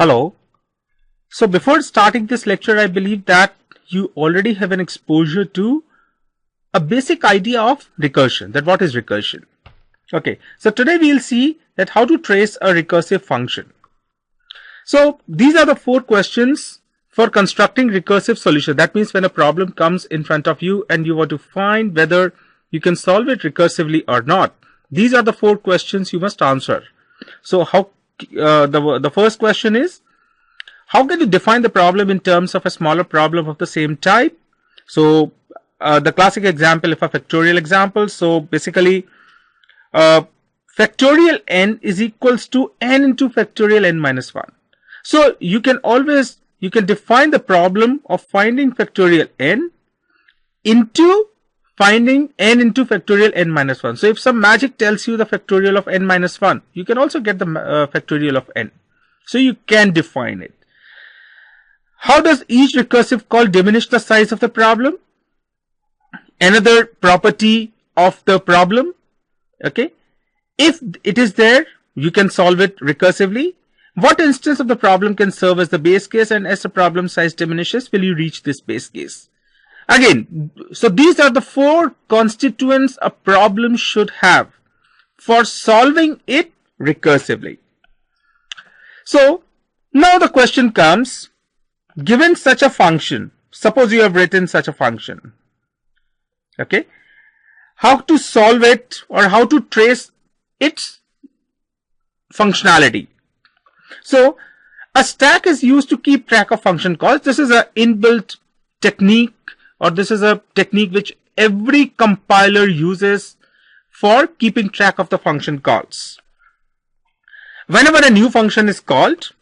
Hello. So before starting this lecture, I believe that you already have an exposure to a basic idea of recursion, that what is recursion. Okay, so today we'll see that how to trace a recursive function. So these are the 4 questions for constructing recursive solution. That means when a problem comes in front of you and you want to find whether you can solve it recursively or not. These are the 4 questions you must answer. So how the first question is, how can you define the problem in terms of a smaller problem of the same type? So the classic example, if a factorial example, so basically factorial n is equals to n into factorial n minus 1. So you can define the problem of finding factorial n into finding n into factorial n minus 1. So if some magic tells you the factorial of n minus 1, you can also get the factorial of n. So you can define it. How does each recursive call diminish the size of the problem? Another property of the problem. Okay. If it is there, you can solve it recursively. What instance of the problem can serve as the base case, and as the problem size diminishes, will you reach this base case? Again, so these are the 4 constituents a problem should have for solving it recursively. So now the question comes, given such a function, suppose you have written such a function, okay, how to solve it or how to trace its functionality. So a stack is used to keep track of function calls. This is an inbuilt technique, or this is a technique which every compiler uses for keeping track of the function calls. Whenever a new function is called,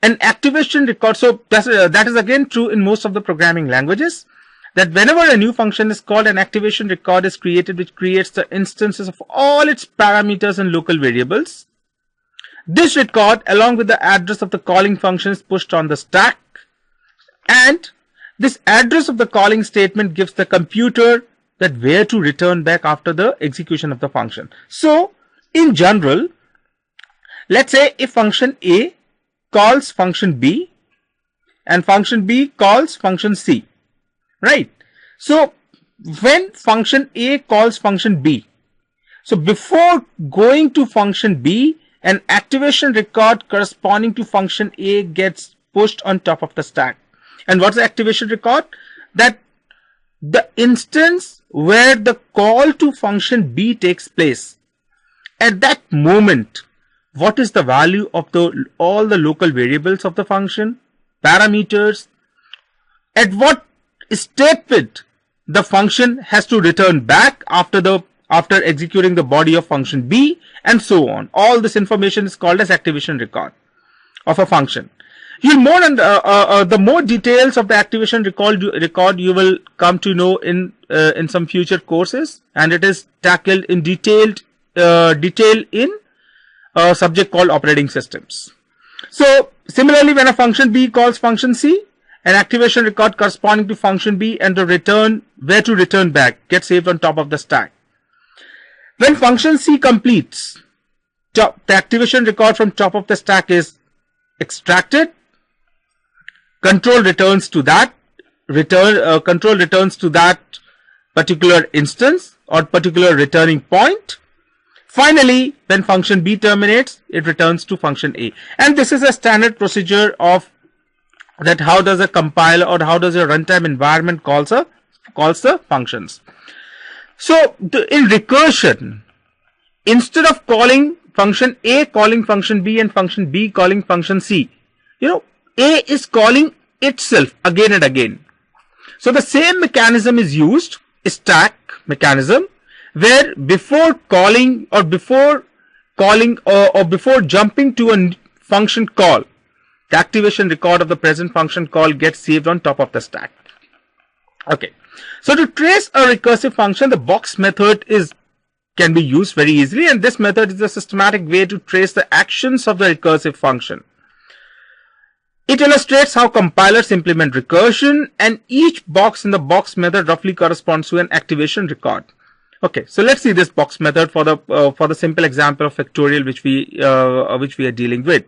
an activation record, so that is again true in most of the programming languages, that whenever a new function is called, an activation record is created which creates the instances of all its parameters and local variables. This record along with the address of the calling function is pushed on the stack, and this address of the calling statement gives the computer that where to return back after the execution of the function. So in general, let's say if function A calls function B and function B calls function C, right? So when function A calls function B, so before going to function B, an activation record corresponding to function A gets pushed on top of the stack. And what's the activation record? That the instance where the call to function B takes place. At that moment, what is the value of all the local variables of the function, parameters, at what statement the function has to return back after executing the body of function B, and so on. All this information is called as activation record of a function. The more details of the activation record you will come to know in some future courses, and it is tackled in detail in a subject called operating systems. So similarly, when a function B calls function C, an activation record corresponding to function B and the return where to return back gets saved on top of the stack. When function C completes, the activation record from top of the stack is extracted. Control returns to that particular instance or particular returning point. Finally, when function B terminates, it returns to function A. And this is a standard procedure of that how does a compiler or how does a runtime environment calls the functions. So in recursion, instead of calling function A calling function B and function B calling function C, A is calling itself again and again. So the same mechanism is used, stack mechanism, where before calling or before jumping to a function call, the activation record of the present function call gets saved on top of the stack. Okay. So to trace a recursive function, the box method can be used very easily, and this method is a systematic way to trace the actions of the recursive function. It illustrates how compilers implement recursion, and each box in the box method roughly corresponds to an activation record. Okay, so let's see this box method for the simple example of factorial which we are dealing with.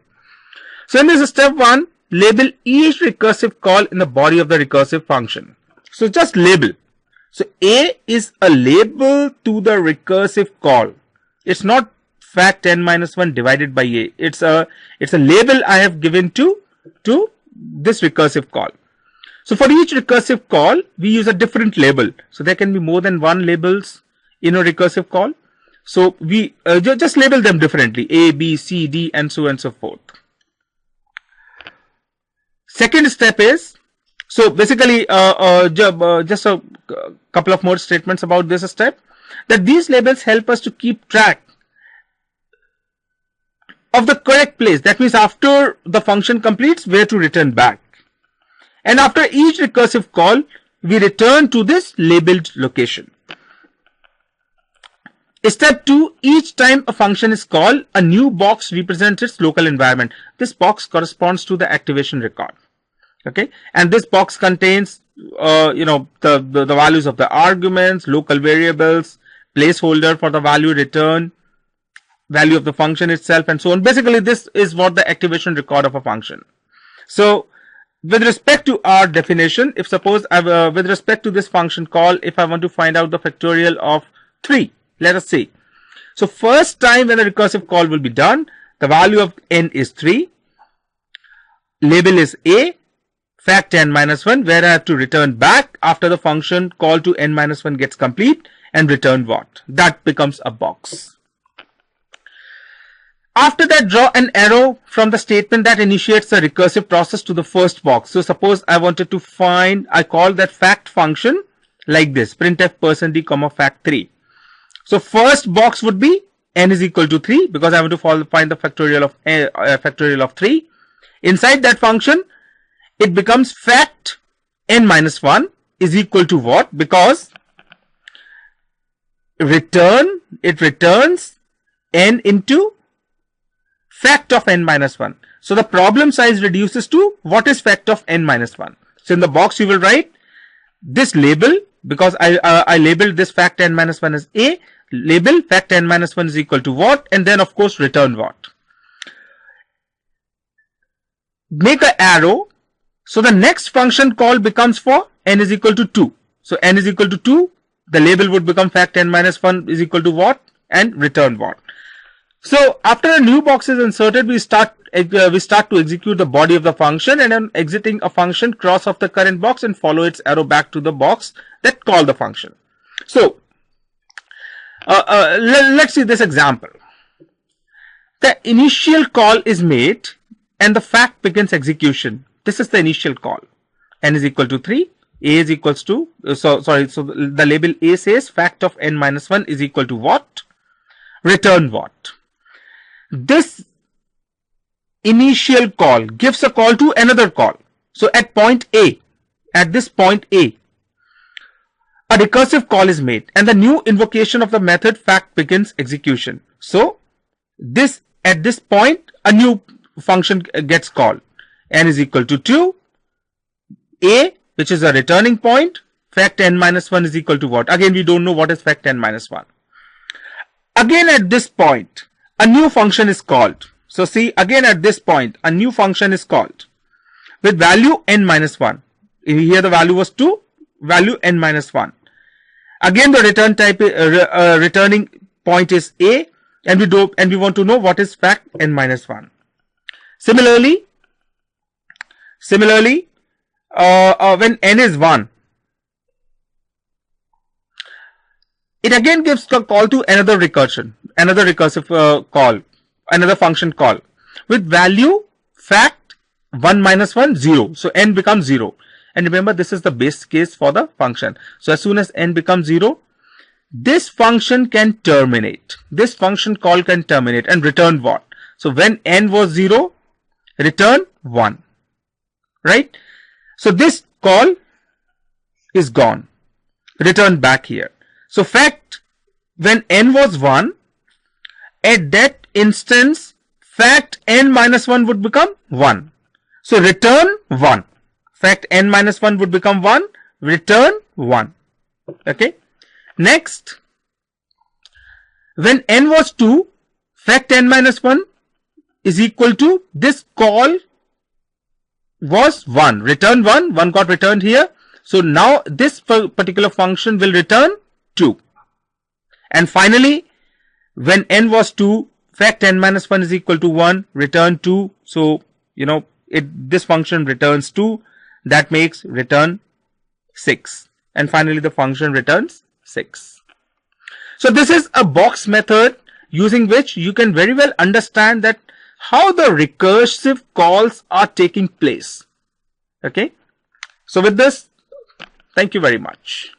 So in this step 1, label each recursive call in the body of the recursive function. So just label. So A is a label to the recursive call. It's not fact n minus 1 divided by A. It's a label I have given to this recursive call. So for each recursive call, we use a different label. So there can be more than one labels in a recursive call. So we just label them differently, A, B, C, D, and so on and so forth. Second step is, so basically just a couple of more statements about this step, that these labels help us to keep track of the correct place. That means after the function completes, where to return back. And after each recursive call, we return to this labeled location. Step 2, each time a function is called, a new box represents its local environment. This box corresponds to the activation record. Okay, and this box contains the values of the arguments, local variables, placeholder for the value return, value of the function itself, and so on. Basically, this is what the activation record of a function. So with respect to our definition, if suppose with respect to this function call, if I want to find out the factorial of 3, let us say. So first time when the recursive call will be done, the value of n is 3, label is A, fact n minus 1, where I have to return back after the function call to n minus 1 gets complete, and return what? That becomes a box. After that, draw an arrow from the statement that initiates the recursive process to the first box. So suppose I wanted to find, I call that fact function like this, printf %d, fact 3. So first box would be n is equal to 3, because I want to find the factorial of 3. Inside that function, it becomes fact n minus 1 is equal to what? Because it returns n into fact of n minus 1. So the problem size reduces to what is fact of n minus 1. So in the box you will write this label, because I labeled this fact n minus 1 as A, label fact n minus 1 is equal to what, and then of course return what. Make an arrow. So the next function call becomes for n is equal to 2. So n is equal to 2, the label would become fact n minus 1 is equal to what, and return what. So after a new box is inserted, we start to execute the body of the function, and then exiting a function, cross off the current box and follow its arrow back to the box that called the function. So let's see this example. The initial call is made and the fact begins execution. This is the initial call. N is equal to 3. A is equals to, so the label A says fact of n minus 1 is equal to what? Return what? This initial call gives a call to another call. So at point A, at this point A, a recursive call is made and the new invocation of the method fact begins execution. So at this point, a new function gets called. N is equal to 2. A, which is a returning point, fact n minus 1 is equal to what? Again, we don't know what is fact n minus 1. Again at this point, a new function is called. So see, again at this point, a new function is called with value n minus 1. Here the value was 2, value n minus 1. Again the return type, returning point is A, and we want to know what is fact n minus 1. Similarly, when n is 1, it again gives a call to another recursive call, another function call with value fact 1 minus 1, 0. So n becomes 0. And remember, this is the base case for the function. So as soon as n becomes 0, this function can terminate. This function call can terminate and return what? So when n was 0, return 1. Right? So this call is gone. Return back here. So fact, when n was 1, at that instance, fact n minus 1 would become 1. So return 1. Fact n minus 1 would become 1. Return 1. Okay. Next, when n was 2, fact n minus 1 is equal to this call was 1, return 1 got returned here. So now this particular function will return 2. And finally, when n was 2, fact n minus 1 is equal to 1, return 2. So, this function returns 2. That makes return 6. And finally, the function returns 6. So this is a box method using which you can very well understand that how the recursive calls are taking place. Okay. So with this, thank you very much.